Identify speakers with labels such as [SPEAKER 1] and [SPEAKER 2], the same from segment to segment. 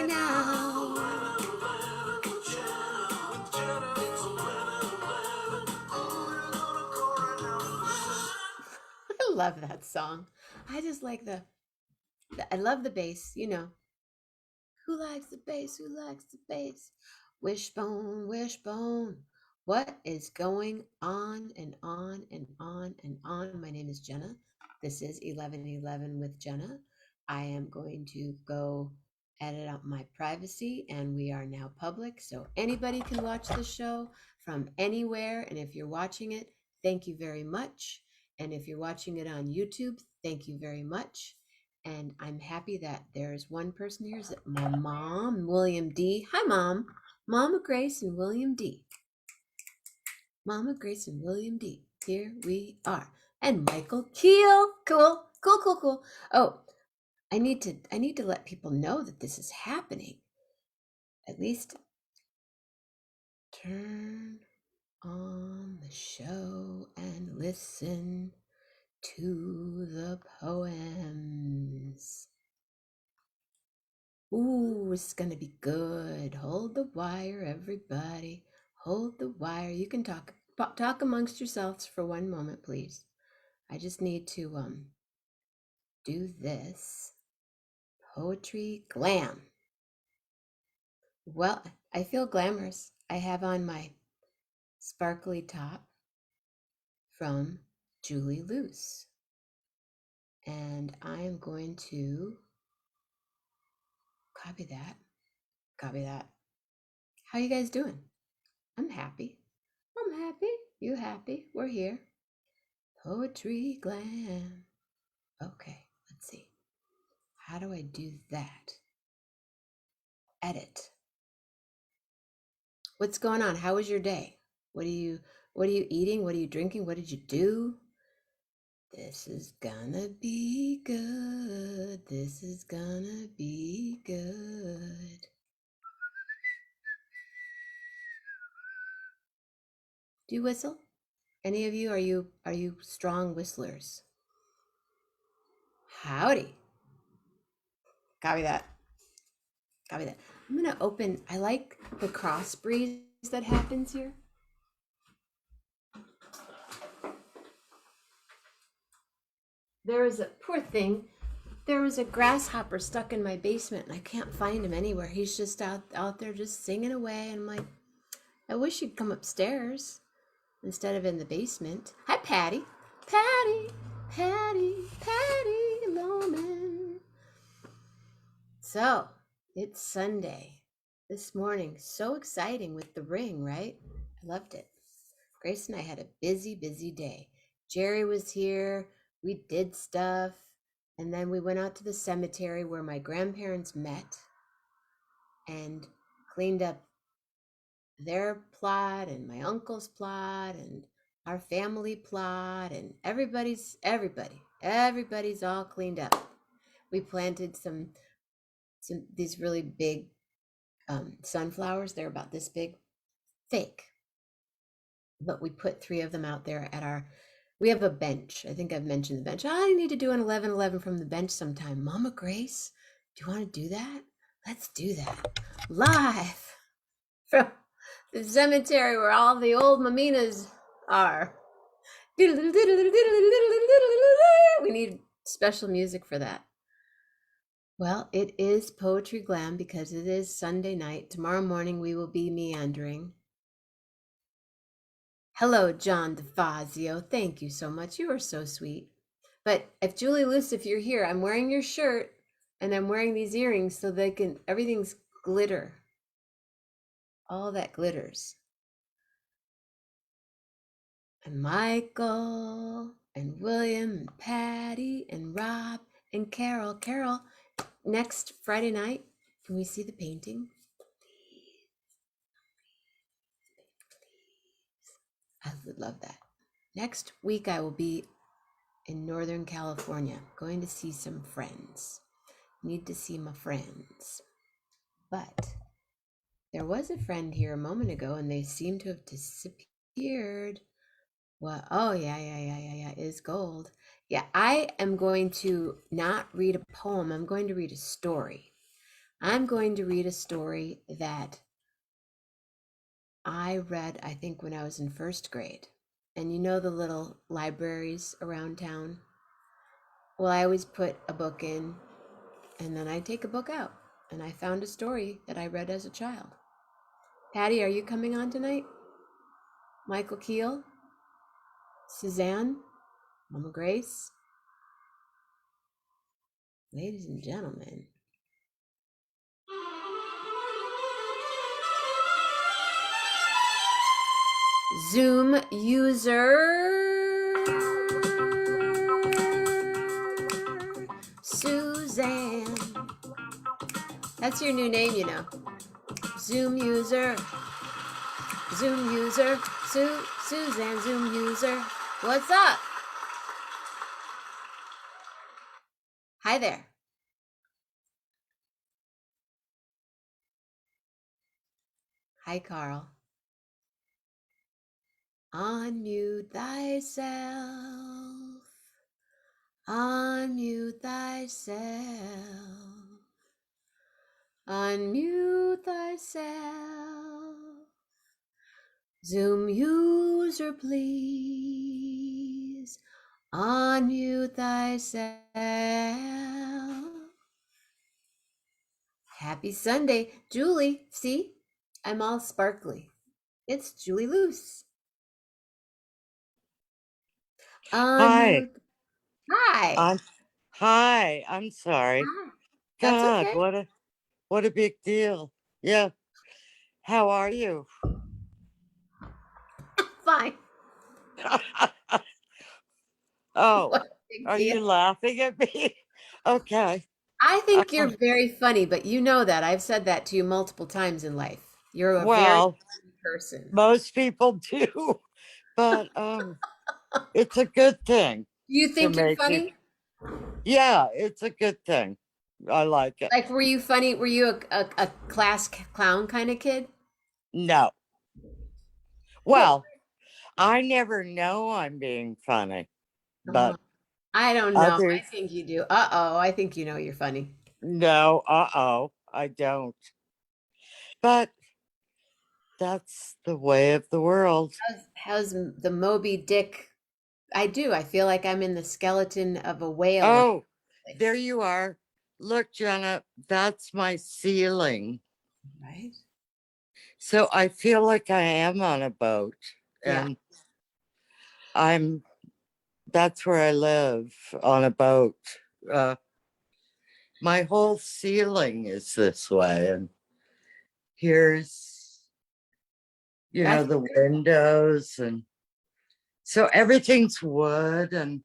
[SPEAKER 1] now. I love that song. I just like I love the bass, you know. Who likes the bass? Who likes the bass? Wishbone, wishbone. What is going on and on and on and on? My name is Jenna. This is 1111 with Jenna. I am going to go edit out my privacy, and we are now public, so anybody can watch the show from anywhere. And if you're watching it, thank you very much. And if you're watching it on YouTube, thank you very much. And I'm happy that there's one person here. Is it my mom, William D? Hi, Mom. Mama Grace and William D. Mama Grace and William D. Here we are. And Michael Kiel. Cool, cool, cool, cool. Oh, I need to let people know that this is happening. At least turn on the show and listen to the poems. Ooh, it's gonna be good. Hold the wire, everybody. Hold the wire. You can talk amongst yourselves for one moment, please. I just need to do this. Poetry Glam. Well, I feel glamorous. I have on my sparkly top from Julie Luce. And I am going to copy that. Copy that. How you guys doing? I'm happy. I'm happy. You happy? We're here. Poetry Glam. Okay, let's see. How do I do that? Edit. What's going on? How was your day? What are you eating? What are you drinking? What did you do? This is gonna be good. This is gonna be good. Do you whistle? Any of you, are you strong whistlers? Howdy. Copy that. Copy that. I'm gonna open, I like the cross breeze that happens here. There was a poor thing. There was a grasshopper stuck in my basement and I can't find him anywhere. He's just out there just singing away. And I'm like, I wish he'd come upstairs instead of in the basement. Hi, Patty. Patty, Patty, Patty Loman. So it's Sunday this morning. So exciting with the ring, right? I loved it. Grace and I had a busy, busy day. Jerry was here. We did stuff. And then we went out to the cemetery where my grandparents met and cleaned up their plot and my uncle's plot and our family plot, and everybody's all cleaned up. We planted some these really big sunflowers. They're about this big, fake, but we put 3 of them out there at we have a bench. I think I've mentioned the bench. I need to do an 11:11 from the bench sometime. Mama Grace, do you want to do that? Let's do that live from the cemetery where all the old Mamminas are. We need special music for that. Well, it is Poetry Glam because it is Sunday night. Tomorrow morning we will be meandering. Hello, John DeFazio. Thank you so much. You are so sweet. But if Julie Luce, if you're here, I'm wearing your shirt and I'm wearing these earrings so everything's glitter. All that glitters. And Michael and William and Patty and Rob and Carol. Carol, next Friday night, can we see the painting? I would love that. Next week, I will be in Northern California, going to see some friends. Need to see my friends. But there was a friend here a moment ago, and they seem to have disappeared. What? Oh, yeah, is gold. Yeah, I am going to not read a poem. I'm going to read a story. I'm going to read a story that I read, I think, when I was in first grade. And you know the little libraries around town? Well, I always put a book in and then I take a book out. And I found a story that I read as a child. Patty, are you coming on tonight? Michael Kiel? Suzanne? Mama Grace? Ladies and gentlemen. Zoom user Suzanne. That's your new name, you know. Zoom user. Zoom user. Suzanne, Zoom user. What's up? Hi there. Hi, Carl. Unmute thyself. Unmute thyself. Unmute thyself. Zoom user, please. Unmute thyself. Happy Sunday. Julie, see? I'm all sparkly. It's Julie Loose.
[SPEAKER 2] Hi.
[SPEAKER 1] Unmute. Hi.
[SPEAKER 2] Hi. I'm sorry.
[SPEAKER 1] Hi. That's
[SPEAKER 2] God,
[SPEAKER 1] okay.
[SPEAKER 2] what a big deal. Yeah. How are you?
[SPEAKER 1] Fine.
[SPEAKER 2] Oh,
[SPEAKER 1] What a big
[SPEAKER 2] are
[SPEAKER 1] deal.
[SPEAKER 2] you laughing at me? Okay.
[SPEAKER 1] I think you're
[SPEAKER 2] Um,
[SPEAKER 1] very funny, but you know that. I've said that to you multiple times in life. You're a very
[SPEAKER 2] well,
[SPEAKER 1] funny person.
[SPEAKER 2] most people do, but it's a good thing
[SPEAKER 1] You
[SPEAKER 2] to
[SPEAKER 1] think you're
[SPEAKER 2] make you.
[SPEAKER 1] funny?
[SPEAKER 2] Yeah, it's a good thing. I like it.
[SPEAKER 1] Like, were you funny? Were you a class clown kind of kid?
[SPEAKER 2] No.
[SPEAKER 1] What?
[SPEAKER 2] Well, I never know I'm being funny,
[SPEAKER 1] Uh,
[SPEAKER 2] but
[SPEAKER 1] I don't know. I
[SPEAKER 2] others,
[SPEAKER 1] think you do. Uh-oh. I think you know you're funny.
[SPEAKER 2] no, I don't. But that's the way of the world.
[SPEAKER 1] How's the Moby Dick? I do. I feel like I'm in the skeleton of a whale in
[SPEAKER 2] Oh, there
[SPEAKER 1] place,
[SPEAKER 2] you are. Look, Jenna, that's my ceiling.
[SPEAKER 1] right?
[SPEAKER 2] So I feel like I am on a boat
[SPEAKER 1] Yeah.
[SPEAKER 2] and I'm that's where I live on a boat. Uh, my whole ceiling is this way, and here's,
[SPEAKER 1] That's
[SPEAKER 2] the windows, and so everything's wood, and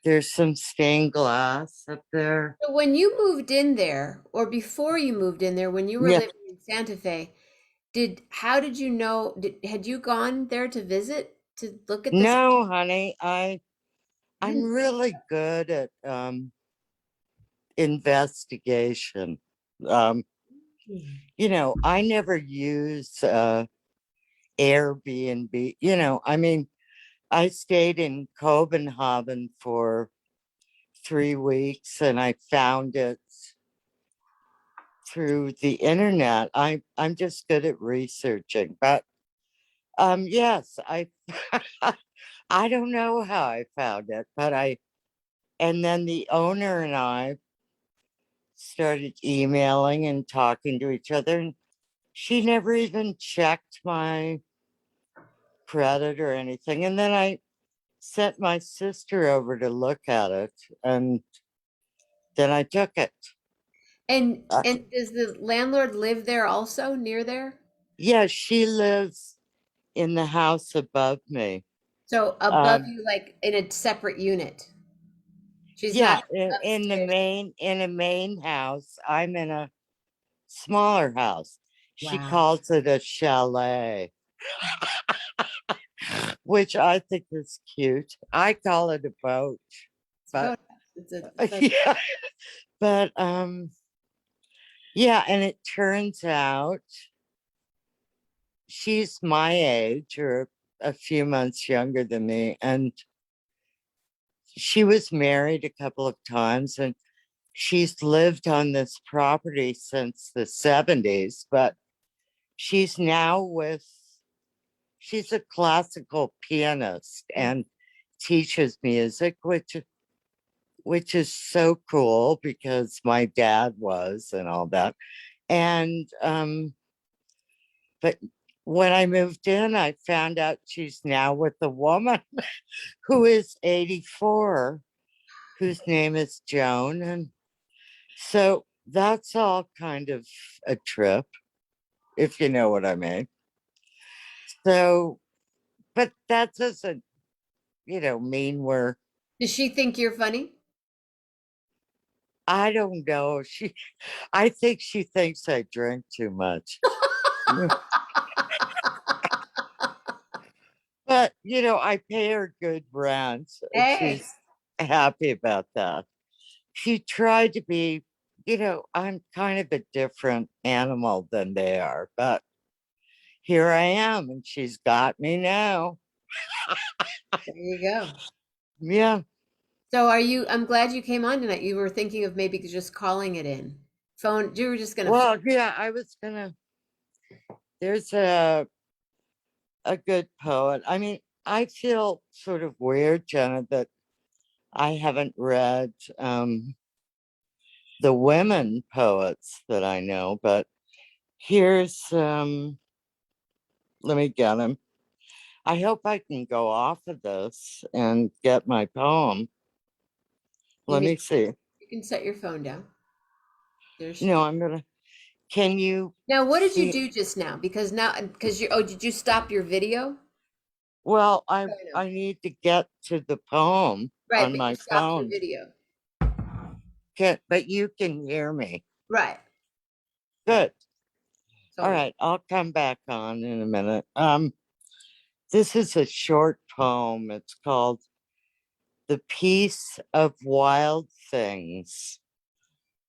[SPEAKER 2] there's some stained glass up there.
[SPEAKER 1] so when you moved in there, or before you moved in there, when you were
[SPEAKER 2] Yeah.
[SPEAKER 1] living in Santa Fe, how did you know, had you gone there to visit to look at this?
[SPEAKER 2] No, honey, I'm
[SPEAKER 1] You
[SPEAKER 2] really good at investigation. Um,
[SPEAKER 1] didn't.
[SPEAKER 2] I never use Airbnb. I mean, I stayed in Copenhagen for 3 weeks and I found it through the internet. I'm just good at researching. But yes, I I don't know how I found it, but and then the owner and I started emailing and talking to each other. And she never even checked my credit or anything. And then I sent my sister over to look at it, and then I took it.
[SPEAKER 1] And
[SPEAKER 2] Uh,
[SPEAKER 1] and does the landlord live there also, near there?
[SPEAKER 2] yeah, she lives in the house above me.
[SPEAKER 1] So above
[SPEAKER 2] Um,
[SPEAKER 1] you, like in a separate unit. She's not
[SPEAKER 2] yeah, in the
[SPEAKER 1] upstairs.
[SPEAKER 2] main house. I'm in a smaller house. She
[SPEAKER 1] Wow.
[SPEAKER 2] calls it a chalet, which I think is cute. I call it a boat,
[SPEAKER 1] It's a
[SPEAKER 2] but
[SPEAKER 1] boathouse. It's a
[SPEAKER 2] yeah, but yeah, and it turns out she's my age or a few months younger than me, and she was married a couple of times, and she's lived on this property since the 70s, but she's now with, she's a classical pianist
[SPEAKER 1] Mm.
[SPEAKER 2] and teaches music, which is so cool because my dad was and all that. And but when I moved in, I found out she's now with a woman who is 84, whose name is Joan. And so that's all kind of a trip, if you know what I mean. So, but that doesn't, mean we're,
[SPEAKER 1] Does she think you're funny?
[SPEAKER 2] I don't know. I think she thinks I drink too much. But, I pay her good rent, and
[SPEAKER 1] Hey,
[SPEAKER 2] she's happy about that. She tried to be, I'm kind of a different animal than they are, but here I am, and she's got me now.
[SPEAKER 1] there you go.
[SPEAKER 2] Yeah.
[SPEAKER 1] So I'm glad you came on tonight. You were thinking of maybe just calling it in. You were just gonna phone.
[SPEAKER 2] Well, yeah, I was gonna, there's a good poet. I mean, I feel sort of weird, Jenna, that I haven't read the women poets that I know, but here's let me get them. I hope I can go off of this and get my poem.
[SPEAKER 1] You
[SPEAKER 2] Let
[SPEAKER 1] can
[SPEAKER 2] me see.
[SPEAKER 1] you can set your phone down. There she
[SPEAKER 2] No,
[SPEAKER 1] goes.
[SPEAKER 2] I'm gonna, can you
[SPEAKER 1] Now, what did you
[SPEAKER 2] see?
[SPEAKER 1] do just now? Because did you stop your video?
[SPEAKER 2] Well,
[SPEAKER 1] Oh,
[SPEAKER 2] I
[SPEAKER 1] no.
[SPEAKER 2] I need to get to the poem
[SPEAKER 1] Right,
[SPEAKER 2] on
[SPEAKER 1] but you
[SPEAKER 2] my
[SPEAKER 1] stopped your
[SPEAKER 2] phone.
[SPEAKER 1] video.
[SPEAKER 2] But you can hear me.
[SPEAKER 1] Right, right.
[SPEAKER 2] Good. All
[SPEAKER 1] Totally.
[SPEAKER 2] right, I'll come back on in a minute. This is a short poem. It's called The Peace of Wild Things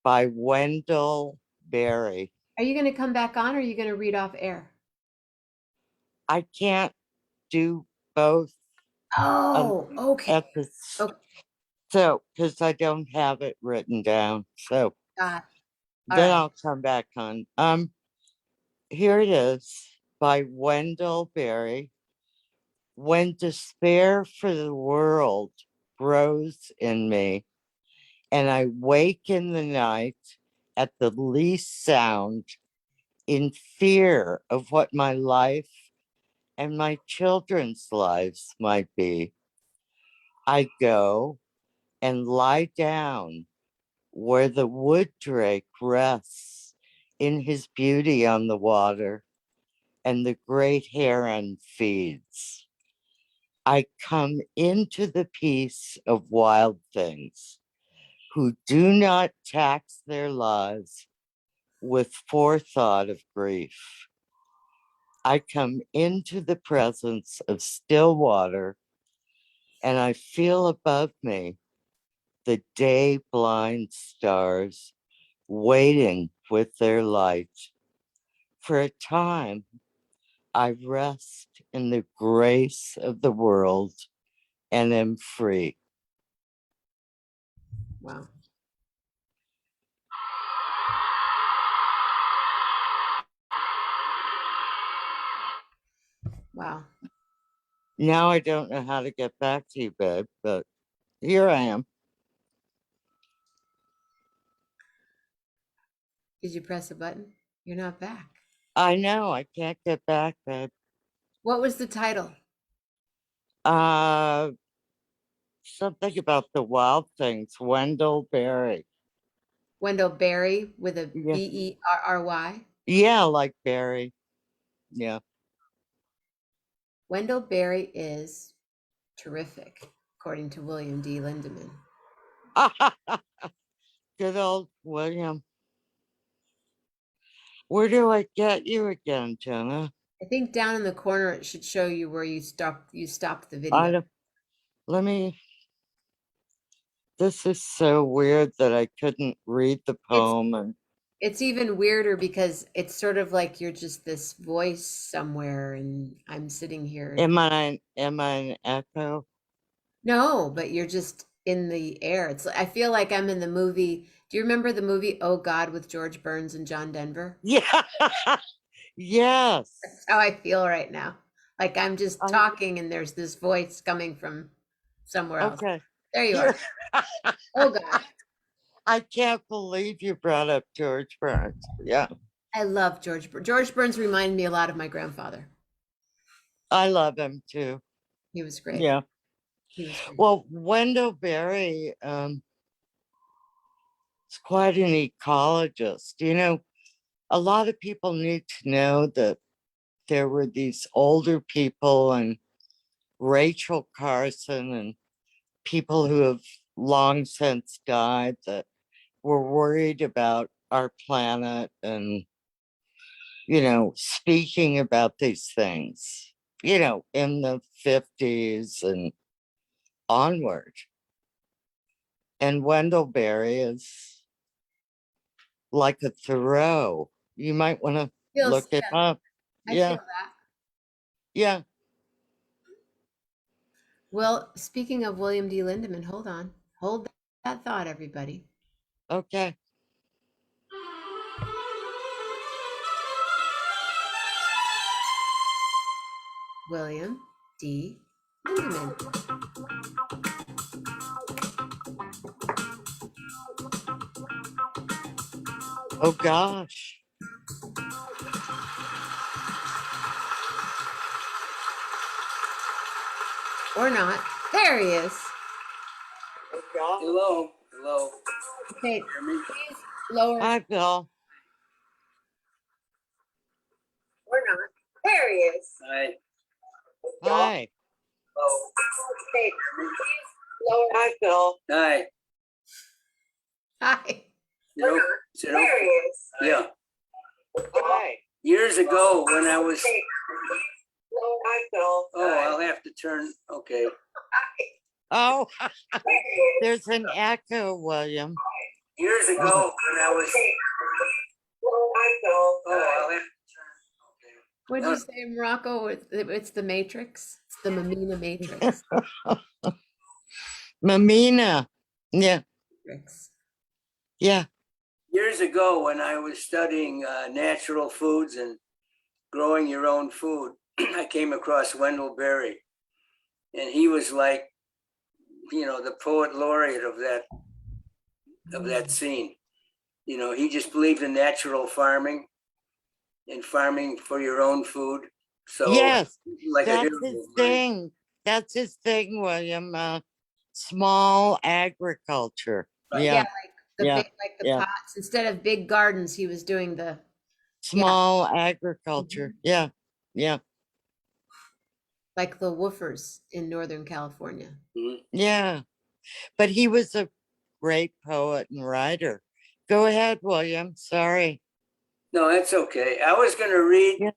[SPEAKER 2] by Wendell Berry.
[SPEAKER 1] Are you going to come back on or are you going to read off air?
[SPEAKER 2] I can't do both uh,
[SPEAKER 1] Oh, okay.
[SPEAKER 2] at this,
[SPEAKER 1] Okay,
[SPEAKER 2] so because I don't have it written down. So
[SPEAKER 1] got it. All
[SPEAKER 2] then
[SPEAKER 1] right.
[SPEAKER 2] I'll come back on. Here it is by Wendell Berry. When despair for the world grows in me, and I wake in the night at the least sound, in fear of what my life and my children's lives might be, I go and lie down where the wood drake rests in his beauty on the water and the great heron feeds. I come into the peace of wild things who do not tax their lives with forethought of grief. I come into the presence of still water, and I feel above me the day blind stars waiting with their light. For a time, I rest in the grace of the world and am free.
[SPEAKER 1] Wow. Wow.
[SPEAKER 2] Now I don't know how to get back to you, babe, but here I am.
[SPEAKER 1] Did you press a button? You're not back.
[SPEAKER 2] I know I can't get back, babe.
[SPEAKER 1] What was the title?
[SPEAKER 2] Uh, Something about the wild things. Wendell Berry.
[SPEAKER 1] Wendell Berry with a
[SPEAKER 2] Yeah,
[SPEAKER 1] Berry.
[SPEAKER 2] yeah, like Berry. Yeah.
[SPEAKER 1] Wendell Berry is terrific, according to William D. Lindemann.
[SPEAKER 2] Good old William. Where do I get you again, Jenna?
[SPEAKER 1] I think down in the corner it should show you where you stopped the
[SPEAKER 2] I
[SPEAKER 1] video.
[SPEAKER 2] don't, let me, this is so weird that I couldn't read the
[SPEAKER 1] It's
[SPEAKER 2] poem. And
[SPEAKER 1] it's even weirder because it's sort of like you're just this voice somewhere and I'm sitting here.
[SPEAKER 2] am I an echo?
[SPEAKER 1] No, but you're just in the air. It's I feel like I'm in the movie. Do you remember the movie Oh God with George Burns and John Denver?
[SPEAKER 2] Yeah. Yes.
[SPEAKER 1] That's how I feel right now. Like I'm just
[SPEAKER 2] I
[SPEAKER 1] talking and there's this voice coming from somewhere else.
[SPEAKER 2] okay.
[SPEAKER 1] There you
[SPEAKER 2] Here.
[SPEAKER 1] are. Oh God.
[SPEAKER 2] I can't believe you brought up George Burns. Yeah.
[SPEAKER 1] I love George Burns. George Burns reminded me a lot of my grandfather.
[SPEAKER 2] I love him too.
[SPEAKER 1] He was great.
[SPEAKER 2] Yeah.
[SPEAKER 1] He was great.
[SPEAKER 2] Well, Wendell Berry is quite an ecologist. A lot of people need to know that there were these older people and Rachel Carson and people who have long since died that were worried about our planet and, speaking about these things, in the 50s and onward. And Wendell Berry is like a Thoreau. You might want to
[SPEAKER 1] Feels,
[SPEAKER 2] look it
[SPEAKER 1] yeah,
[SPEAKER 2] up.
[SPEAKER 1] I feel
[SPEAKER 2] Yeah.
[SPEAKER 1] that.
[SPEAKER 2] Yeah.
[SPEAKER 1] Well, speaking of William D. Lindemann, hold on. Hold that thought, everybody.
[SPEAKER 2] Okay.
[SPEAKER 1] William D. Lindemann.
[SPEAKER 2] Oh gosh.
[SPEAKER 1] Or not. There he is.
[SPEAKER 2] Oh gosh.
[SPEAKER 3] Hello, hello.
[SPEAKER 1] Okay,
[SPEAKER 3] Hear me?
[SPEAKER 1] please lower.
[SPEAKER 2] Hi, Bill.
[SPEAKER 1] Or not. There he is.
[SPEAKER 3] Hi.
[SPEAKER 2] Hi.
[SPEAKER 3] Hello.
[SPEAKER 1] Okay, please lower.
[SPEAKER 2] Hi, Bill.
[SPEAKER 3] Hi.
[SPEAKER 1] Hi.
[SPEAKER 3] You know, is it okay?
[SPEAKER 1] There he is.
[SPEAKER 3] Yeah.
[SPEAKER 2] Hi.
[SPEAKER 3] Years ago when I was,
[SPEAKER 2] Hi, Bill.
[SPEAKER 3] oh, I'll have to turn, okay.
[SPEAKER 2] Oh, there's an echo, William.
[SPEAKER 3] Years ago when I was, oh, I'll have to turn,
[SPEAKER 1] What did you say, Morocco? It's the Matrix. It's the Mammina Matrix.
[SPEAKER 2] Mammina. Yeah.
[SPEAKER 1] Matrix.
[SPEAKER 2] Yeah.
[SPEAKER 3] Years ago when I was studying natural foods and growing your own food, I came across Wendell Berry. And he was like, the poet laureate of that scene. He just believed in natural farming and farming for your own food. So
[SPEAKER 2] Yes.
[SPEAKER 3] like a
[SPEAKER 2] That's
[SPEAKER 3] hero
[SPEAKER 2] his
[SPEAKER 3] of mine.
[SPEAKER 2] thing. That's his thing, William. Small agriculture.
[SPEAKER 3] Right.
[SPEAKER 1] Yeah,
[SPEAKER 2] Yeah.
[SPEAKER 1] like the
[SPEAKER 2] Yeah.
[SPEAKER 1] big, like the
[SPEAKER 2] Yeah.
[SPEAKER 1] pots. Instead of big gardens, he was doing the
[SPEAKER 2] Small agriculture. Yeah. Yeah.
[SPEAKER 1] like the woofers in Northern California.
[SPEAKER 3] Mhm.
[SPEAKER 2] Yeah. But he was a great poet and writer. Go ahead, William. Sorry.
[SPEAKER 3] No, that's okay. I was going to read
[SPEAKER 2] Yeah.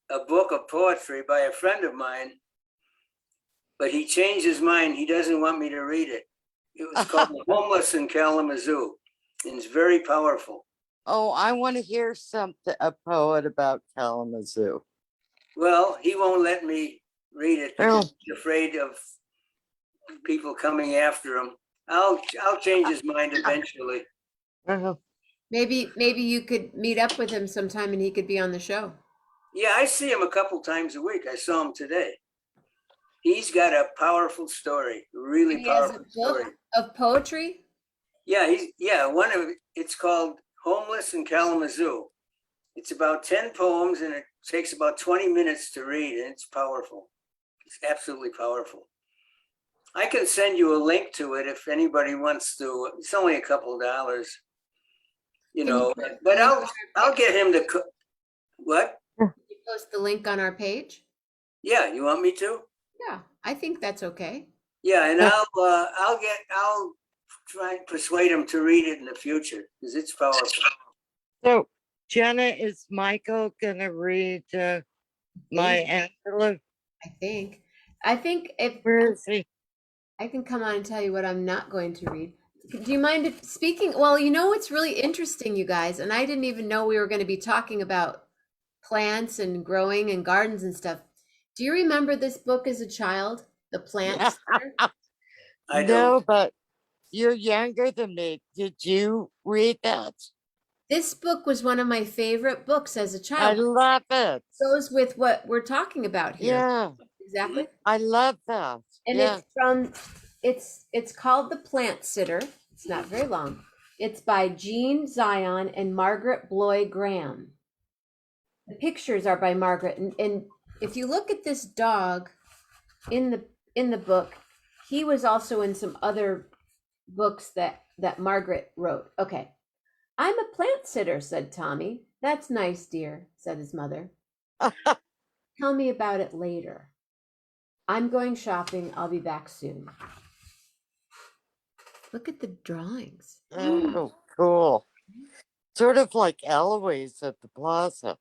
[SPEAKER 3] a book of poetry by a friend of mine, but he changed his mind. He doesn't want me to read it. It was called Homeless in Kalamazoo, and it's very powerful.
[SPEAKER 2] Oh, I want to hear a poet about Kalamazoo.
[SPEAKER 3] Well, he won't let me read it
[SPEAKER 2] Oh.
[SPEAKER 3] because he's afraid of people coming after him. I'll change his mind eventually.
[SPEAKER 2] Uh-huh.
[SPEAKER 1] Maybe you could meet up with him sometime and he could be on the show.
[SPEAKER 3] Yeah, I see him a couple times a week. I saw him today. He's got a powerful story, really
[SPEAKER 1] He has a
[SPEAKER 3] powerful
[SPEAKER 1] book
[SPEAKER 3] story.
[SPEAKER 1] of poetry.
[SPEAKER 3] Yeah, it's called Homeless in Kalamazoo. It's about 10 poems and it takes about 20 minutes to read, and it's powerful. It's absolutely powerful. I can send you a link to it if anybody wants to. It's only a couple $, but I'll get him to what?
[SPEAKER 1] Can you post the link on our page?
[SPEAKER 3] Yeah, you want me to?
[SPEAKER 1] Yeah, I think that's okay.
[SPEAKER 3] Yeah, and I'll try and persuade him to read it in the future because it's powerful.
[SPEAKER 2] So, Jenna, is Michael gonna read my Angela?
[SPEAKER 1] I think if
[SPEAKER 2] Where is he?
[SPEAKER 1] I can come on and tell you what I'm not going to read. Do you mind if speaking? Well, what's really interesting, you guys, and I didn't even know we were going to be talking about plants and growing and gardens and stuff. Do you remember this book as a child, The Plant Sitter?
[SPEAKER 3] I don't.
[SPEAKER 2] No, but you're younger than me. Did you read that?
[SPEAKER 1] This book was one of my favorite books as a
[SPEAKER 2] I
[SPEAKER 1] child.
[SPEAKER 2] love it.
[SPEAKER 1] Goes with what we're talking about here.
[SPEAKER 2] Yeah,
[SPEAKER 1] Exactly.
[SPEAKER 2] I love that.
[SPEAKER 1] And
[SPEAKER 2] Yeah.
[SPEAKER 1] it's from it's called The Plant Sitter. It's not very long. It's by Jean Zion and Margaret Bloy Graham. The pictures are by Margaret, and if you look at this dog in the book, he was also in some other books that Margaret wrote. Okay. I'm a plant sitter, said Tommy. That's nice, dear, said his mother. Tell me about it later. I'm going shopping. I'll be back soon. Look at the drawings.
[SPEAKER 2] Oh, cool. Sort of like Eloise at the plaza.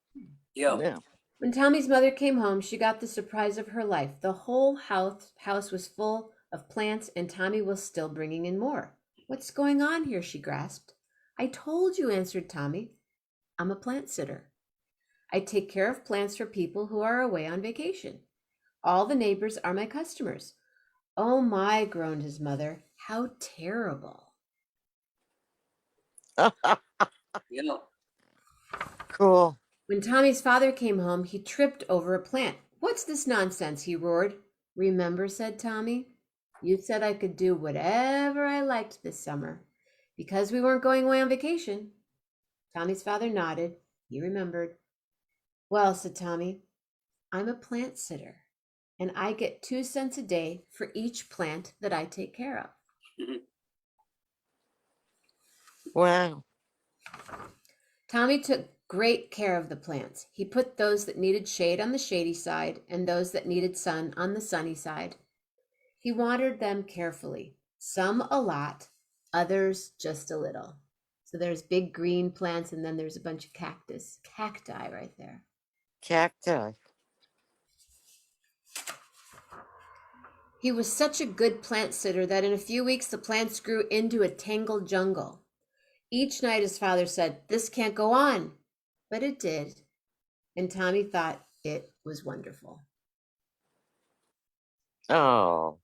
[SPEAKER 3] Yeah.
[SPEAKER 2] Yeah.
[SPEAKER 1] When Tommy's mother came home, she got the surprise of her life. The whole house was full of plants, and Tommy was still bringing in more. What's going on here? She grasped. I told you, answered Tommy. I'm a plant sitter. I take care of plants for people who are away on vacation. All the neighbors are my customers. Oh my, groaned his mother. How terrible.
[SPEAKER 3] Yeah.
[SPEAKER 2] Cool.
[SPEAKER 1] When Tommy's father came home, he tripped over a plant. What's this nonsense? He roared. Remember, said Tommy, you said I could do whatever I liked this summer because we weren't going away on vacation. Tommy's father nodded. He remembered. Well, said Tommy, I'm a plant sitter, and I get 2 cents a day for each plant that I take care of.
[SPEAKER 2] Wow.
[SPEAKER 1] Tommy took great care of the plants. He put those that needed shade on the shady side and those that needed sun on the sunny side. He watered them carefully, some a lot, others just a little. So there's big green plants, and then there's a bunch of cacti right there.
[SPEAKER 2] Cacti.
[SPEAKER 1] He was such a good plant sitter that in a few weeks the plants grew into a tangled jungle. Each night his father said, this can't go on. But it did, and Tommy thought it was wonderful.
[SPEAKER 2] Oh.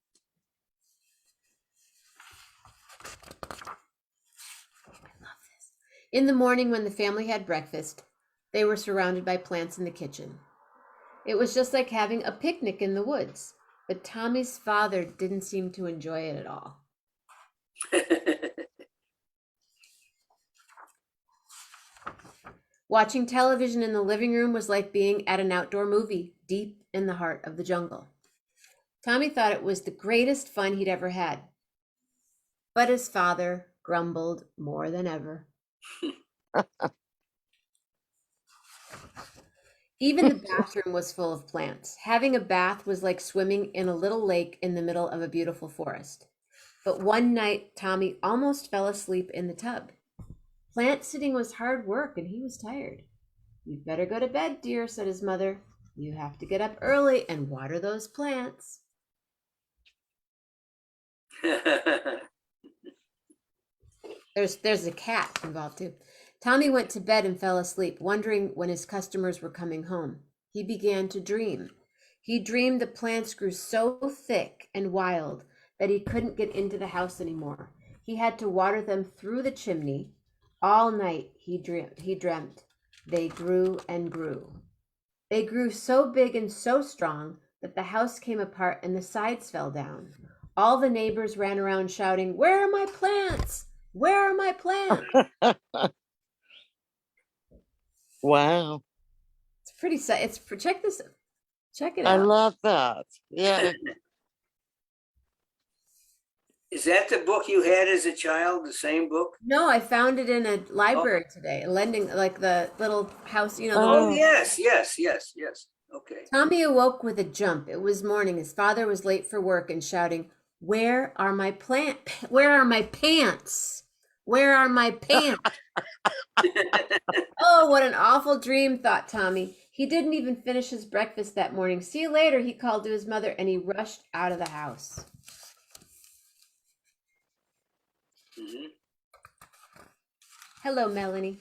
[SPEAKER 1] I love this. In the morning when the family had breakfast, they were surrounded by plants in the kitchen. It was just like having a picnic in the woods, but Tommy's father didn't seem to enjoy it at all. Watching television in the living room was like being at an outdoor movie deep in the heart of the jungle. Tommy thought it was the greatest fun he'd ever had, but his father grumbled more than ever. Even the bathroom was full of plants. Having a bath was like swimming in a little lake in the middle of a beautiful forest. But one night, Tommy almost fell asleep in the tub. Plant sitting was hard work, and he was tired. You'd better go to bed, dear, said his mother. You have to get up early and water those plants. There's a cat involved too. Tommy went to bed and fell asleep, wondering when his customers were coming home. He began to dream. He dreamed the plants grew so thick and wild that he couldn't get into the house anymore. He had to water them through the chimney. All night he dreamt. They grew and grew. They grew so big and so strong that the house came apart and the sides fell down. All the neighbors ran around shouting, "Where are my plants? Where are my plants?"
[SPEAKER 2] Wow.
[SPEAKER 1] It's pretty sad. Check it
[SPEAKER 2] I
[SPEAKER 1] out.
[SPEAKER 2] love that. Yeah.
[SPEAKER 3] Is that the book you had as a child? The same book?
[SPEAKER 1] No, I found it in a library today, lending like the little house, the
[SPEAKER 3] Oh,
[SPEAKER 2] Oh.
[SPEAKER 3] yes. Okay.
[SPEAKER 1] Tommy awoke with a jump. It was morning. His father was late for work and shouting, Where are my pants? Where are my pants? Oh, what an awful dream, thought Tommy. He didn't even finish his breakfast that morning. See you later, he called to his mother, and he rushed out of the house.
[SPEAKER 3] Mhm.
[SPEAKER 1] Hello, Melanie.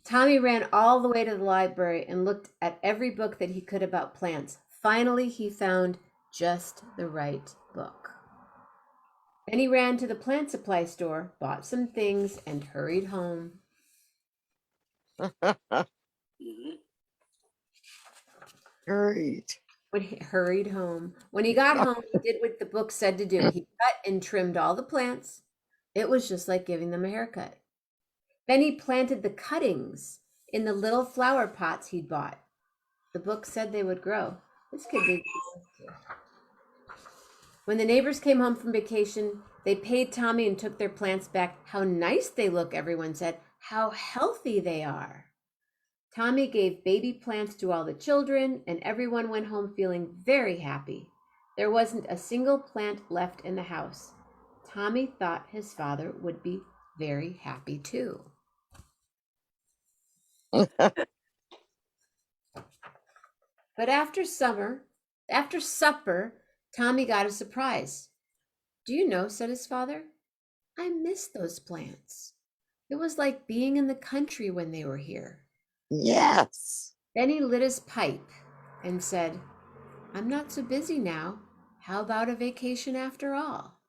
[SPEAKER 1] Tommy ran all the way to the library and looked at every book that he could about plants. Finally, he found just the right book. Then he ran to the plant supply store, bought some things, and hurried home.
[SPEAKER 3] Mhm.
[SPEAKER 2] Great.
[SPEAKER 1] Hurried home. When he got home, he did what the book said to do. He cut and trimmed all the plants. It was just like giving them a haircut. Then he planted the cuttings in the little flower pots he'd bought. The book said they would grow. This kid did. When the neighbors came home from vacation, they paid Tommy and took their plants back. How nice they look, everyone said. How healthy they are. Tommy gave baby plants to all the children, and everyone went home feeling very happy. There wasn't a single plant left in the house. Tommy thought his father would be very happy too. But after supper, Tommy got a surprise. Do you know, said his father, I miss those plants. It was like being in the country when they were here.
[SPEAKER 2] Yes.
[SPEAKER 1] Then he lit his pipe and said, I'm not so busy now. How about a vacation after all?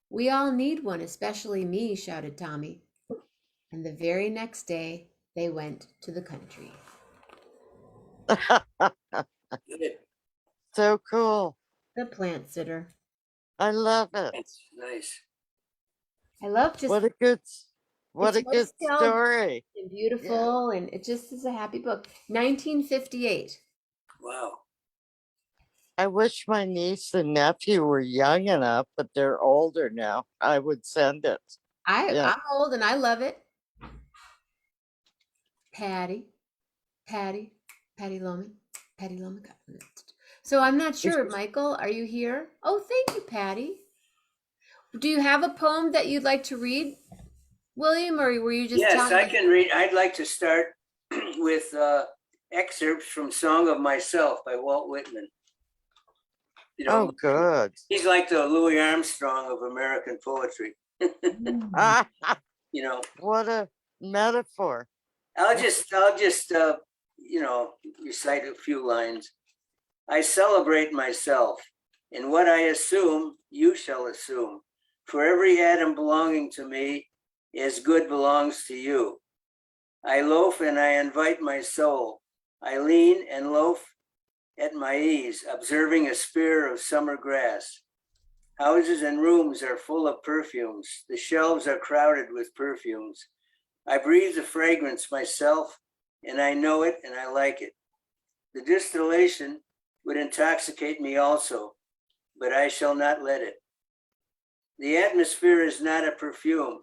[SPEAKER 1] We all need one, especially me, shouted Tommy. And the very next day, they went to the country.
[SPEAKER 3] Good.
[SPEAKER 2] So cool.
[SPEAKER 1] The plant sitter.
[SPEAKER 2] I love it.
[SPEAKER 3] That's nice.
[SPEAKER 1] I love just
[SPEAKER 2] What a good
[SPEAKER 1] it's nostalgic
[SPEAKER 2] story.
[SPEAKER 1] and beautiful, and it just is a happy book. 1958.
[SPEAKER 3] Wow.
[SPEAKER 2] I wish my niece and nephew were young enough, but they're older now. I would send it. Yeah.
[SPEAKER 1] I'm old and I love it. Patty Loman. So I'm not sure, Michael, are you here? Oh, thank you, Patty. Do you have a poem that you'd like to read, William, or were you just
[SPEAKER 3] Yes,
[SPEAKER 1] telling
[SPEAKER 3] I
[SPEAKER 1] us?
[SPEAKER 3] can read. I'd like to start with excerpts from Song of Myself by Walt Whitman. You know,
[SPEAKER 2] Oh, good.
[SPEAKER 3] he's like the Louis Armstrong of American poetry.
[SPEAKER 2] Ah,
[SPEAKER 3] You know,
[SPEAKER 2] what a metaphor.
[SPEAKER 3] I'll just recite a few lines. I celebrate myself. In what I assume, you shall assume. For every atom belonging to me, as good belongs to you. I loaf and I invite my soul. I lean and loaf at my ease, observing a spear of summer grass. Houses and rooms are full of perfumes. The shelves are crowded with perfumes. I breathe the fragrance myself, and I know it and I like it. The distillation would intoxicate me also, but I shall not let it. The atmosphere is not a perfume.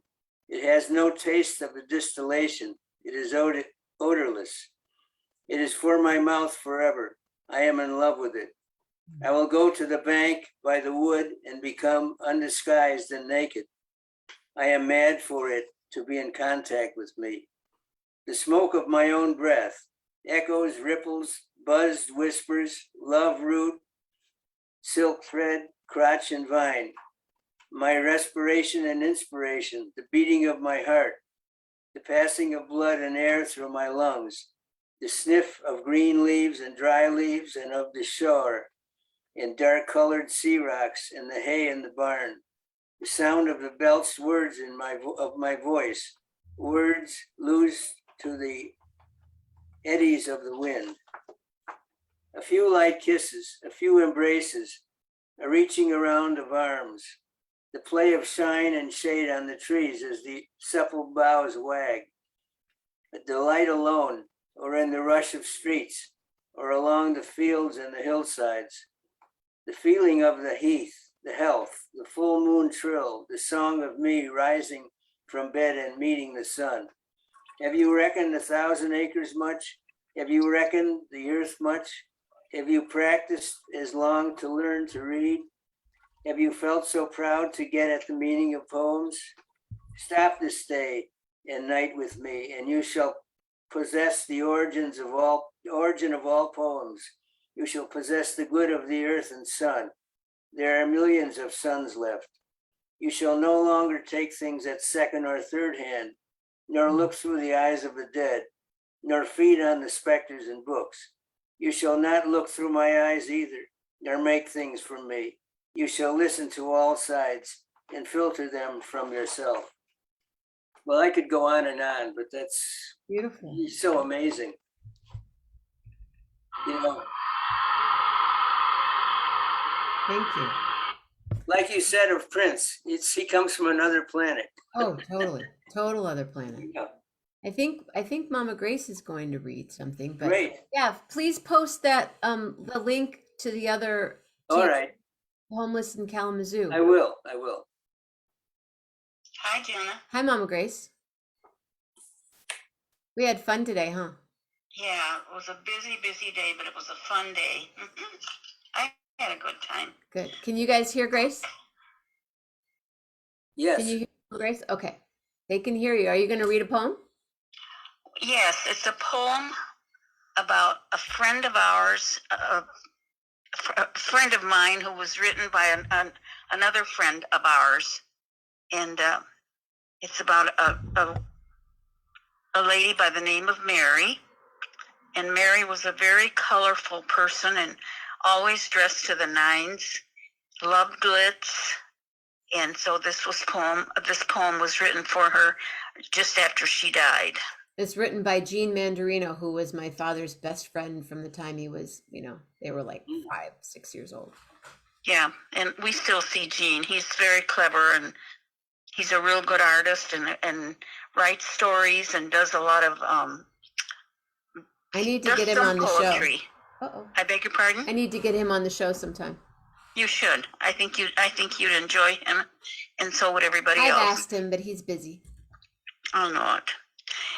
[SPEAKER 3] It has no taste of the distillation. It is odorless. It is for my mouth forever. I am in love with it. I will go to the bank by the wood and become undisguised and naked. I am mad for it to be in contact with me. The smoke of my own breath, echoes, ripples, buzzed whispers, love root, silk thread, crotch and vine. My respiration and inspiration, the beating of my heart, the passing of blood and air through my lungs, the sniff of green leaves and dry leaves and of the shore, and dark-colored sea rocks and the hay in the barn, the sound of the belched words of my voice, words loose to the eddies of the wind. A few light kisses, a few embraces, a reaching around of arms, the play of shine and shade on the trees as the supple boughs wag, a delight alone, or in the rush of streets, or along the fields and the hillsides, the feeling of the heath, the health, the full moon trill, the song of me rising from bed and meeting the sun. Have you reckoned 1,000 acres much? Have you reckoned the earth much? Have you practiced as long to learn to read? Have you felt so proud to get at the meaning of poems? Stop this day and night with me, and you shall possess the origin of all poems. You shall possess the good of the earth and sun. There are millions of suns left. You shall no longer take things at second or third hand, nor look through the eyes of the dead, nor feed on the specters and books. You shall not look through my eyes either, nor make things from me. You shall listen to all sides. and filter them from yourself. Well, I could go on and on, but that's
[SPEAKER 1] Beautiful.
[SPEAKER 3] so amazing. You know,
[SPEAKER 1] Thank you.
[SPEAKER 3] like you said of Prince, he comes from another planet.
[SPEAKER 1] Oh, totally. Total other planet.
[SPEAKER 3] Yeah.
[SPEAKER 1] I think Mama Grace is going to read something, but
[SPEAKER 3] Great.
[SPEAKER 1] yeah, please post that the link to the other
[SPEAKER 3] All right.
[SPEAKER 1] homeless in Kalamazoo.
[SPEAKER 3] I will. I will.
[SPEAKER 4] Hi, Jenna.
[SPEAKER 1] Hi, Mama Grace. We had fun today, huh?
[SPEAKER 4] Yeah, it was a busy day, but it was a fun day. I had a good time.
[SPEAKER 1] Good. Can you guys hear Grace?
[SPEAKER 3] Yes.
[SPEAKER 1] Can you hear Grace? Okay. They can hear you. Are you going to read a poem?
[SPEAKER 4] Yes, it's a poem about a friend of ours, a friend of mine who was written by another friend of ours. And it's about a lady by the name of Mary. And Mary was a very colorful person and always dressed to the nines, loved glitz. And so this poem was written for her just after she died.
[SPEAKER 1] It's written by Gene Mandarino, who was my father's best friend from the time he was, they were like 5, 6 years old.
[SPEAKER 4] Yeah, and we still see Gene. He's very clever, and he's a real good artist, and writes stories and does a lot of
[SPEAKER 1] I need to get him on the
[SPEAKER 4] poetry.
[SPEAKER 1] show. Uh-oh.
[SPEAKER 4] I beg your pardon?
[SPEAKER 1] I need to get him on the show sometime.
[SPEAKER 4] You should. I think you'd enjoy him, and so would everybody
[SPEAKER 1] I've
[SPEAKER 4] else.
[SPEAKER 1] asked him, but he's busy.
[SPEAKER 4] I'll know it.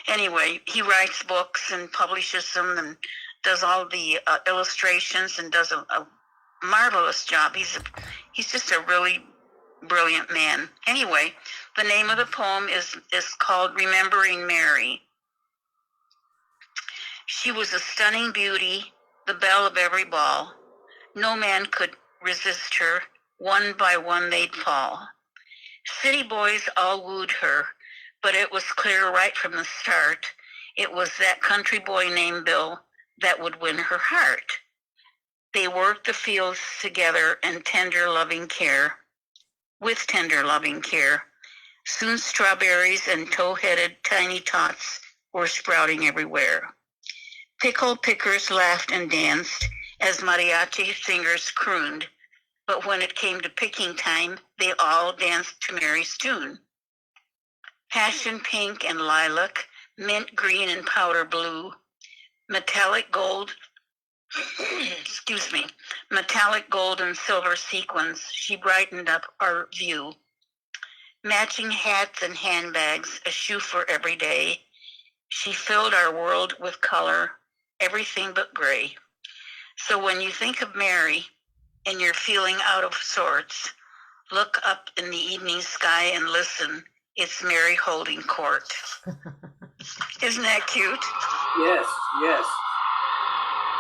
[SPEAKER 4] Anyway, he writes books and publishes them and does all the illustrations and does a marvelous job. He's just a really brilliant man. Anyway, the name of the poem is called Remembering Mary. She was a stunning beauty, the belle of every ball. No man could resist her. One by one they'd fall. City boys all wooed her, but it was clear right from the start it was that country boy named Bill that would win her heart. They worked the fields together in with tender loving care. Soon strawberries and tow-headed tiny tots were sprouting everywhere. Pickle pickers laughed and danced as mariachi singers crooned, but when it came to picking time, they all danced to Mary's tune. Passion pink and lilac, mint green and powder blue, metallic gold, metallic gold and silver sequins, she brightened up our view. Matching hats and handbags, a shoe for every day, she filled our world with color, everything but gray. So when you think of Mary and you're feeling out of sorts, look up in the evening sky and listen. It's Mary holding court. Isn't that cute?
[SPEAKER 3] Yes. Yes.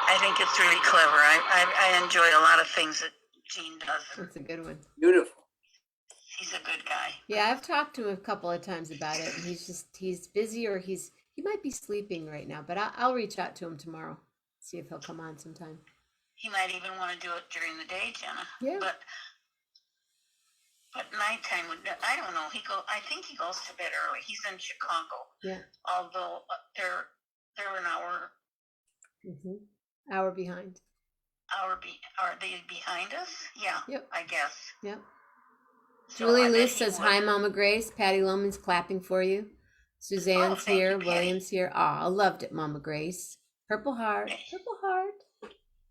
[SPEAKER 4] I think it's really clever. I enjoy a lot of things that Gene does.
[SPEAKER 1] That's a good one.
[SPEAKER 3] Beautiful.
[SPEAKER 4] He's a good guy.
[SPEAKER 1] Yeah, I've talked to him a couple of times about it, and he's busy, or he might be sleeping right now, but I'll reach out to him tomorrow, see if he'll come on sometime.
[SPEAKER 4] He might even want to do it during the day, Jenna.
[SPEAKER 1] Yeah.
[SPEAKER 4] But nighttime would, I don't know. I think he goes to bed early. He's in Chicago.
[SPEAKER 1] Yeah.
[SPEAKER 4] Although they're an hour.
[SPEAKER 1] Mm-hmm. Hour behind.
[SPEAKER 4] Are they behind us? Yeah.
[SPEAKER 1] Yep.
[SPEAKER 4] I guess.
[SPEAKER 1] Yep.
[SPEAKER 4] So
[SPEAKER 1] Julie
[SPEAKER 4] I bet
[SPEAKER 1] Liz
[SPEAKER 4] he
[SPEAKER 1] says,
[SPEAKER 4] would.
[SPEAKER 1] "Hi, Mama Grace. Patty Loman's clapping for you. Suzanne's
[SPEAKER 4] thank
[SPEAKER 1] here.
[SPEAKER 4] you, Patty.
[SPEAKER 1] William's here. Aw, I loved it, Mama Grace. Purple heart. Purple heart.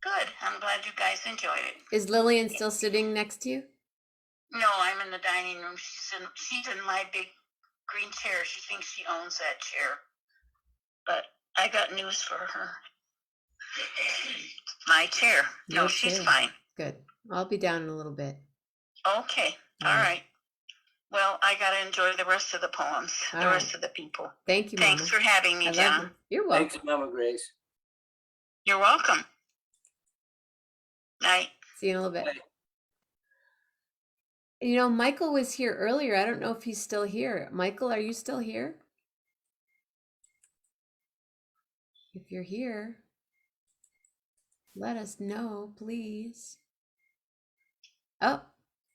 [SPEAKER 4] Good. I'm glad you guys enjoyed it.
[SPEAKER 1] Is Lillian still sitting next to you?
[SPEAKER 4] No, I'm in the dining room. She's in my big green chair. She thinks she owns that chair. But I got news for her. My chair. No, she's
[SPEAKER 1] chair.
[SPEAKER 4] fine.
[SPEAKER 1] Good. I'll be down in a little bit.
[SPEAKER 4] Okay. All right. Well, I got to enjoy the rest of the poems,
[SPEAKER 1] All
[SPEAKER 4] the
[SPEAKER 1] right.
[SPEAKER 4] rest of the people.
[SPEAKER 1] Thank you, Mama.
[SPEAKER 4] Thanks for having me,
[SPEAKER 1] I love
[SPEAKER 4] Jenna.
[SPEAKER 1] you. You're welcome.
[SPEAKER 3] Thanks, Mama Grace.
[SPEAKER 4] You're welcome. Night.
[SPEAKER 1] See you in a little bit.
[SPEAKER 3] Bye.
[SPEAKER 1] You know, Michael was here earlier. I don't know if he's still here. Michael, are you still here? If you're here, let us know, please. Oh,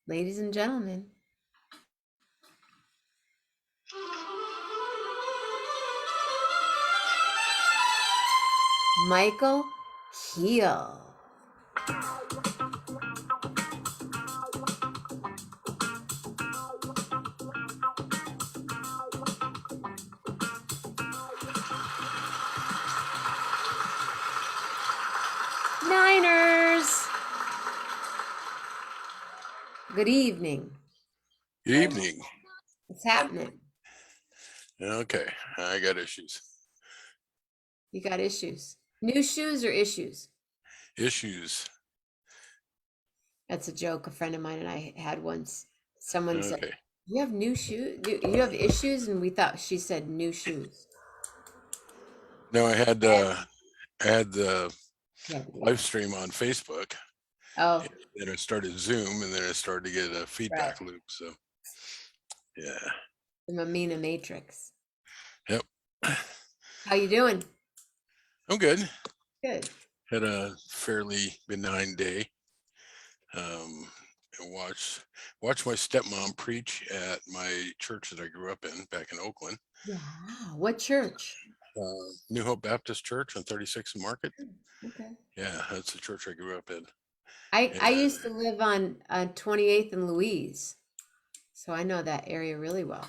[SPEAKER 1] ladies and gentlemen, Michael Kiel. Niners. Good evening.
[SPEAKER 5] Good evening.
[SPEAKER 1] What's happening?
[SPEAKER 5] Okay, I got issues.
[SPEAKER 1] You got issues. New shoes or issues?
[SPEAKER 5] Issues.
[SPEAKER 1] That's a joke a friend of mine and I had once. Someone said,
[SPEAKER 5] Okay.
[SPEAKER 1] you have new shoes? You have issues? And we thought she said new shoes.
[SPEAKER 5] No, I had the
[SPEAKER 1] Yeah.
[SPEAKER 5] live stream on Facebook,
[SPEAKER 1] Oh,
[SPEAKER 5] and it started Zoom, and then it started to get a feedback
[SPEAKER 1] Right.
[SPEAKER 5] loop. So, yeah.
[SPEAKER 1] the Mammina Matrix.
[SPEAKER 5] Yep.
[SPEAKER 1] How you doing?
[SPEAKER 5] I'm good.
[SPEAKER 1] Good.
[SPEAKER 5] Had a fairly benign day. And watch my stepmom preach at my church that I grew up in back in Oakland,
[SPEAKER 1] Wow. What church?
[SPEAKER 5] New Hope Baptist Church on 36th Market.
[SPEAKER 1] Okay.
[SPEAKER 5] Yeah, that's the church I grew up in.
[SPEAKER 1] I used to live on 28th and Louise, so I know that area really well.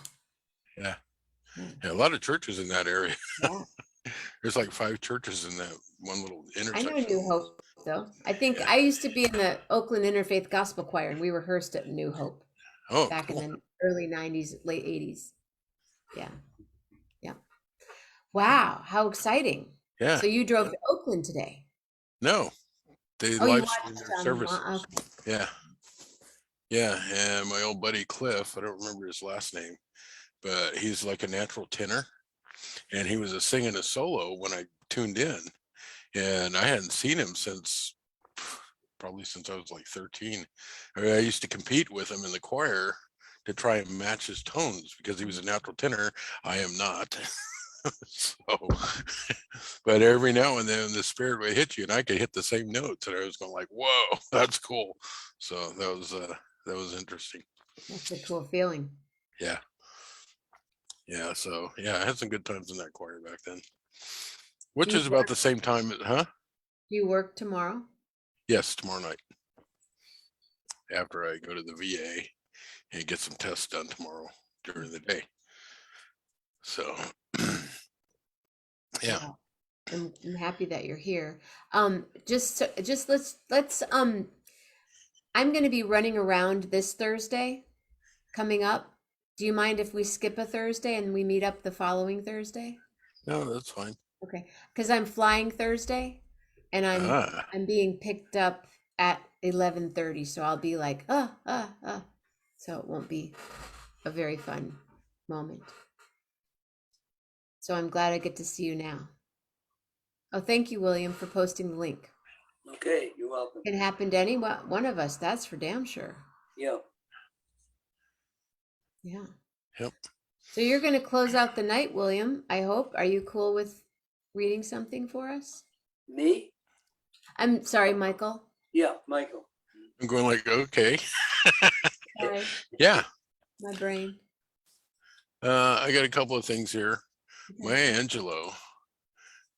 [SPEAKER 5] Yeah.
[SPEAKER 1] Yeah.
[SPEAKER 5] Yeah, a lot of churches in that area.
[SPEAKER 1] Yeah.
[SPEAKER 5] There's like 5 churches in that one little
[SPEAKER 1] I
[SPEAKER 5] intersection.
[SPEAKER 1] know New Hope though. I think
[SPEAKER 5] Yeah.
[SPEAKER 1] I used to be in the Oakland Interfaith Gospel Choir, and we rehearsed at New Hope
[SPEAKER 5] Oh,
[SPEAKER 1] back
[SPEAKER 5] cool.
[SPEAKER 1] in the early 90s, late 80s. Yeah. Yeah. Wow, how exciting.
[SPEAKER 5] Yeah.
[SPEAKER 1] So you drove to Oakland today?
[SPEAKER 5] No, they
[SPEAKER 1] Oh, you
[SPEAKER 5] live stream
[SPEAKER 1] watched
[SPEAKER 5] their services.
[SPEAKER 1] okay.
[SPEAKER 5] Yeah. Yeah. And my old buddy Cliff, I don't remember his last name, but he's like a natural tenor. And he was singing a solo when I tuned in. And I hadn't seen him probably since I was like 13. I used to compete with him in the choir to try and match his tones because he was a natural tenor. I am not. So, but every now and then the spirit would hit you and I could hit the same notes and I was going like, whoa, that's cool. So that was interesting.
[SPEAKER 1] That's a cool feeling.
[SPEAKER 5] Yeah. Yeah. So yeah, I had some good times in that choir back then, which
[SPEAKER 1] You
[SPEAKER 5] is about the same time.
[SPEAKER 1] Do you work tomorrow?
[SPEAKER 5] Yes, tomorrow night after I go to the VA and get some tests done tomorrow during the day. So yeah.
[SPEAKER 1] Wow. I'm happy that you're here. Just let's I'm going to be running around this Thursday coming up. Do you mind if we skip a Thursday and we meet up the following Thursday?
[SPEAKER 5] No, that's fine.
[SPEAKER 1] Okay, because I'm flying Thursday and I'm being picked up at 11:30, so I'll be like, so it won't be a very fun moment. So I'm glad I get to see you now. Oh, thank you, William, for posting the link.
[SPEAKER 3] Okay, you're welcome.
[SPEAKER 1] It happened to any one of us, that's for damn sure.
[SPEAKER 3] Yeah.
[SPEAKER 1] Yeah.
[SPEAKER 5] Yep.
[SPEAKER 1] So you're going to close out the night, William, I hope. Are you cool with reading something for us?
[SPEAKER 3] Me?
[SPEAKER 1] I'm sorry, Michael.
[SPEAKER 3] Yeah, Michael.
[SPEAKER 5] I'm going like, okay.
[SPEAKER 1] Sorry,
[SPEAKER 5] Yeah.
[SPEAKER 1] my brain.
[SPEAKER 5] I got a couple of things here. Maya Angelou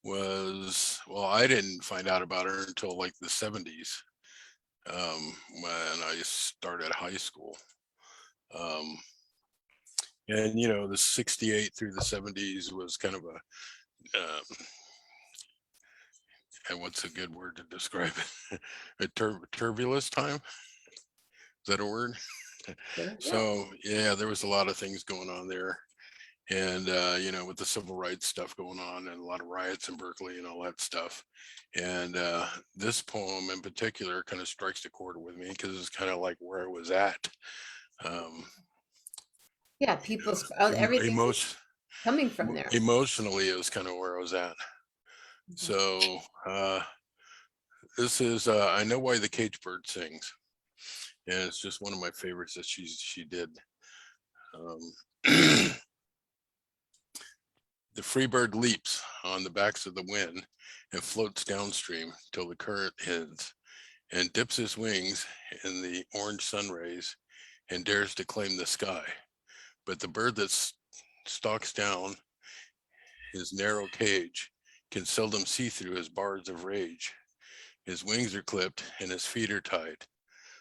[SPEAKER 5] I didn't find out about her until like the 70s, when I started high school. And you know, the 68 through the 70s was kind of and what's a good word to describe it? A turbulent time. Is that a word?
[SPEAKER 1] Sure.
[SPEAKER 5] So yeah, there was a lot of things going on there. And you know, with the civil rights stuff going on and a lot of riots in Berkeley and all that stuff. And this poem in particular kind of strikes the chord with me because it's kind of like where I was at.
[SPEAKER 1] Yeah, everything coming from there.
[SPEAKER 5] Emotionally, it was kind of where I was at. So this is I Know Why the Cage Bird Sings, and it's just one of my favorites that she did. The free bird leaps on the backs of the wind and floats downstream till the current ends, and dips his wings in the orange sun rays and dares to claim the sky. But the bird that stalks down his narrow cage can seldom see through his bars of rage. His wings are clipped and his feet are tied,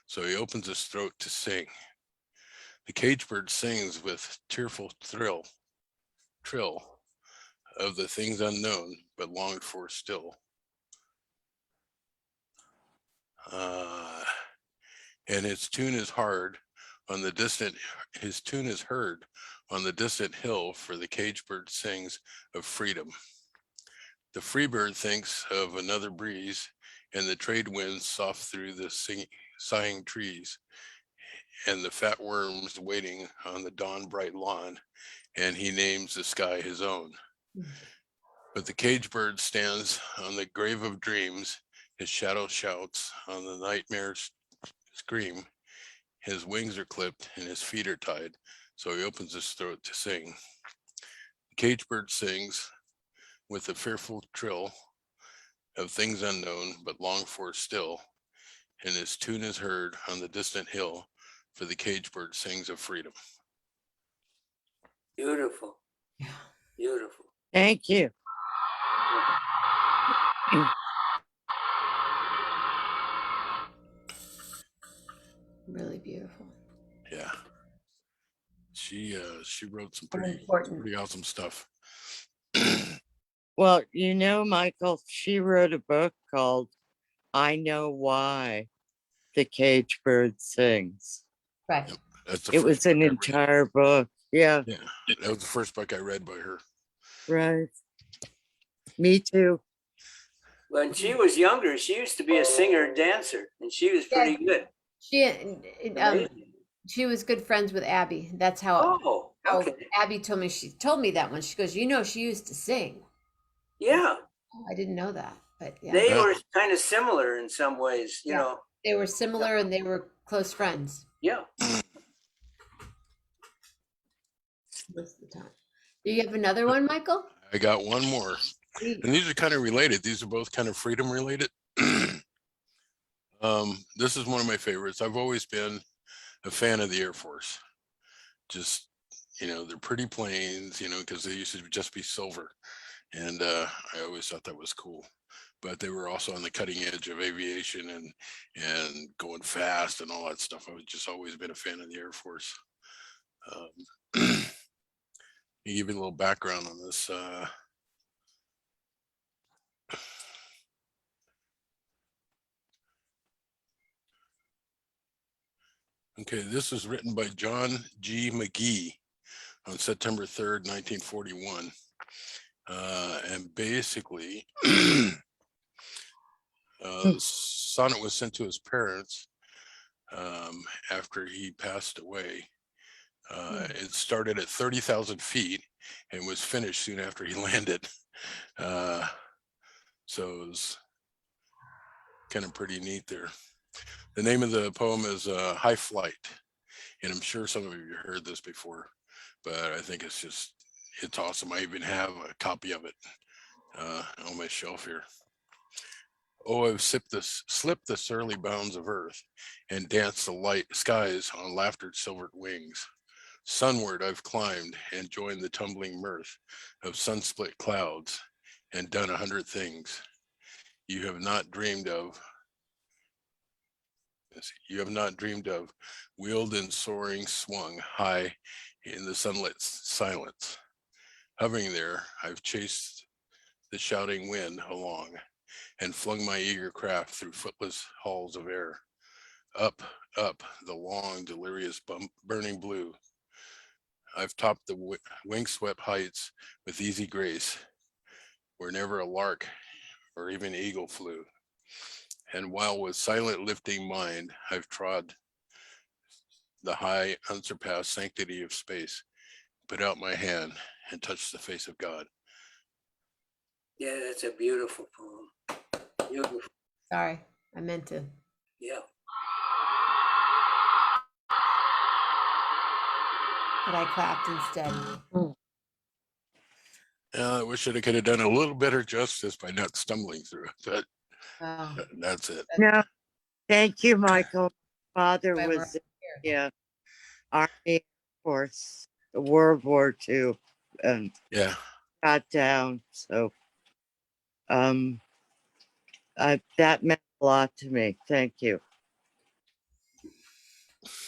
[SPEAKER 5] so he opens his throat to sing. The cage bird sings with tearful trill of the things unknown but longed for still. And his tune is heard on the distant hill, for the cage bird sings of freedom. The free bird thinks of another breeze, and the trade winds soft through the sighing trees, and the fat worms waiting on the dawn bright lawn, and he names the sky his own. But the cage bird stands on the grave of dreams, his shadow shouts on the nightmare's scream. His wings are clipped and his feet are tied, so he opens his throat to sing. The cage bird sings with a fearful trill of things unknown but longed for still, and his tune is heard on the distant hill, for the cage bird sings of freedom.
[SPEAKER 3] Beautiful.
[SPEAKER 1] Yeah.
[SPEAKER 3] Beautiful.
[SPEAKER 2] Thank you.
[SPEAKER 1] Really beautiful.
[SPEAKER 5] Yeah. She wrote some
[SPEAKER 1] And
[SPEAKER 5] pretty
[SPEAKER 1] important.
[SPEAKER 5] awesome stuff.
[SPEAKER 2] Well, you know, Michael, she wrote a book called I Know Why the Cage Bird Sings.
[SPEAKER 1] Right.
[SPEAKER 5] Yep. That's the
[SPEAKER 2] It
[SPEAKER 5] first
[SPEAKER 2] was an
[SPEAKER 5] book I read.
[SPEAKER 2] entire book. Yeah,
[SPEAKER 5] Yeah, that was the first book I read by her.
[SPEAKER 2] right. Me too.
[SPEAKER 3] When she was younger, she used to be a singer dancer, and she was pretty good.
[SPEAKER 1] She
[SPEAKER 3] Amazing.
[SPEAKER 1] she was good friends with Abby. That's how
[SPEAKER 3] Oh, okay.
[SPEAKER 1] Abby told me. She told me that one. She goes, you know, she used to sing.
[SPEAKER 3] Yeah,
[SPEAKER 1] Oh, I didn't know that, but yeah,
[SPEAKER 3] they
[SPEAKER 5] Yeah.
[SPEAKER 3] were kind of similar in some ways, you
[SPEAKER 1] Yeah.
[SPEAKER 3] know.
[SPEAKER 1] they were similar and they were close friends
[SPEAKER 3] Yeah.
[SPEAKER 1] most of the time. Do you have another one, Michael?
[SPEAKER 5] I got one more,
[SPEAKER 1] Please.
[SPEAKER 5] and these are kind of related. These are both kind of freedom related. This is one of my favorites. I've always been a fan of the Air Force. Just, you know, they're pretty planes, you know, because they used to just be silver, and I always thought that was cool. But they were also on the cutting edge of aviation and going fast and all that stuff. I've just always been a fan of the Air Force. To give you a little background on this. Okay, this was written by John G. McGee on September 3rd, 1941. And basically, the sonnet was sent to his parents after he passed away. It started at 30,000 feet and was finished soon after he landed. So it was kind of pretty neat there. The name of the poem is High Flight. And I'm sure some of you heard this before, but I think it's awesome. I even have a copy of it on my shelf here. Oh, I've slipped the surly bounds of earth and danced the light skies on laughter's silvered wings. Sunward I've climbed and joined the tumbling mirth of sun-split clouds and done 100 things you have not dreamed of. Wheeled and soaring, swung high in the sunlit silence. Hovering there, I've chased the shouting wind along and flung my eager craft through footless halls of air. Up, up the long, delirious, burning blue. I've topped the wing-swept heights with easy grace, where never a lark or even eagle flew. And while with silent lifting mind, I've trod the high, unsurpassed sanctity of space, put out my hand and touched the face of God.
[SPEAKER 3] Yeah, that's a beautiful poem. Beautiful.
[SPEAKER 1] Sorry, I meant to.
[SPEAKER 3] Yeah.
[SPEAKER 1] But I clapped instead.
[SPEAKER 5] I wish I could have done a little better justice by not stumbling through it, but
[SPEAKER 1] Oh,
[SPEAKER 5] that's it.
[SPEAKER 2] No, thank you, Michael. Father
[SPEAKER 1] why we're
[SPEAKER 2] was
[SPEAKER 1] here.
[SPEAKER 2] Army Air Force, World War II, and
[SPEAKER 5] Yeah.
[SPEAKER 2] got down. So That meant a lot to me. Thank you.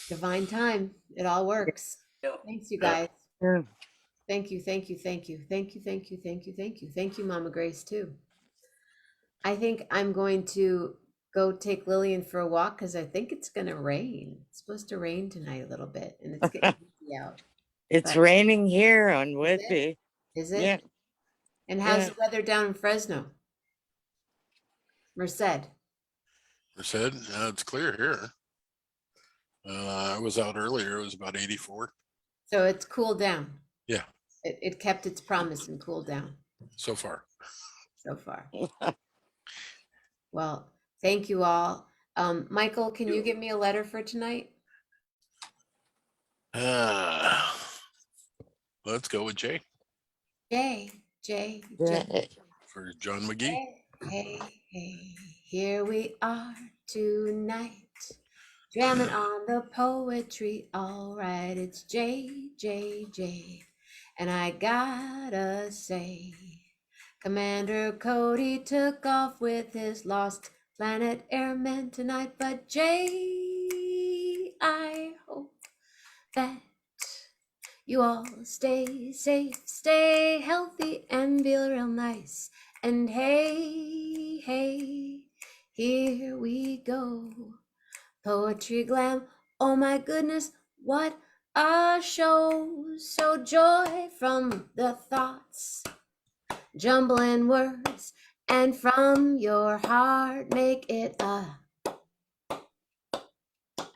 [SPEAKER 1] Divine time. It all works.
[SPEAKER 3] Yeah.
[SPEAKER 1] Thanks, you
[SPEAKER 5] Yeah.
[SPEAKER 1] guys.
[SPEAKER 2] Yeah.
[SPEAKER 1] Thank you, thank you, thank you, thank you, thank you, thank you, thank you, thank you, Mama Grace, too. I think I'm going to go take Lillian for a walk because I think it's going to rain. It's supposed to rain tonight a little bit, and it's getting windy out.
[SPEAKER 2] It's
[SPEAKER 1] But
[SPEAKER 2] raining here on
[SPEAKER 1] is
[SPEAKER 2] Whitby.
[SPEAKER 1] Is it?
[SPEAKER 2] Yeah.
[SPEAKER 1] And how's
[SPEAKER 2] Yeah.
[SPEAKER 1] the weather down in Fresno? Merced.
[SPEAKER 5] I said, it's clear here. I was out earlier. It was about 84.
[SPEAKER 1] So it's cooled down.
[SPEAKER 5] Yeah,
[SPEAKER 1] It kept its promise and cooled down
[SPEAKER 5] so far.
[SPEAKER 1] so far. Well, thank you all. Michael, can you give me a letter for tonight?
[SPEAKER 5] Let's go with Jay
[SPEAKER 1] Jay, Jay,
[SPEAKER 2] Yeah.
[SPEAKER 1] Jay.
[SPEAKER 5] for John McGee.
[SPEAKER 1] Hey, hey, here we are tonight, jamming on the poetry. All right, it's J, J, J. And I gotta say, Commander Cody took off with his Lost Planet airmen tonight. But Jay, I hope that you all stay safe, stay healthy, and feel real nice. And hey, hey, here we go. Poetry Glam, oh my goodness, what a show. So joy from the thoughts, jumbling words, and from your heart make it a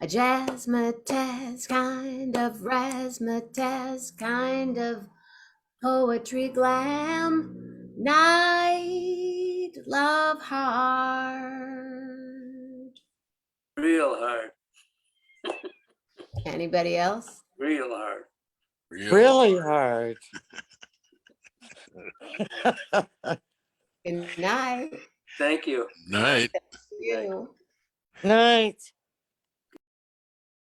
[SPEAKER 1] jazzmatazz kind of razzmatazz kind of poetry glam night, love hard.
[SPEAKER 3] Real hard.
[SPEAKER 1] Anybody else?
[SPEAKER 3] Real hard.
[SPEAKER 2] Really hard.
[SPEAKER 1] Good night.
[SPEAKER 3] Thank you.
[SPEAKER 5] Night.
[SPEAKER 1] You.
[SPEAKER 2] Night.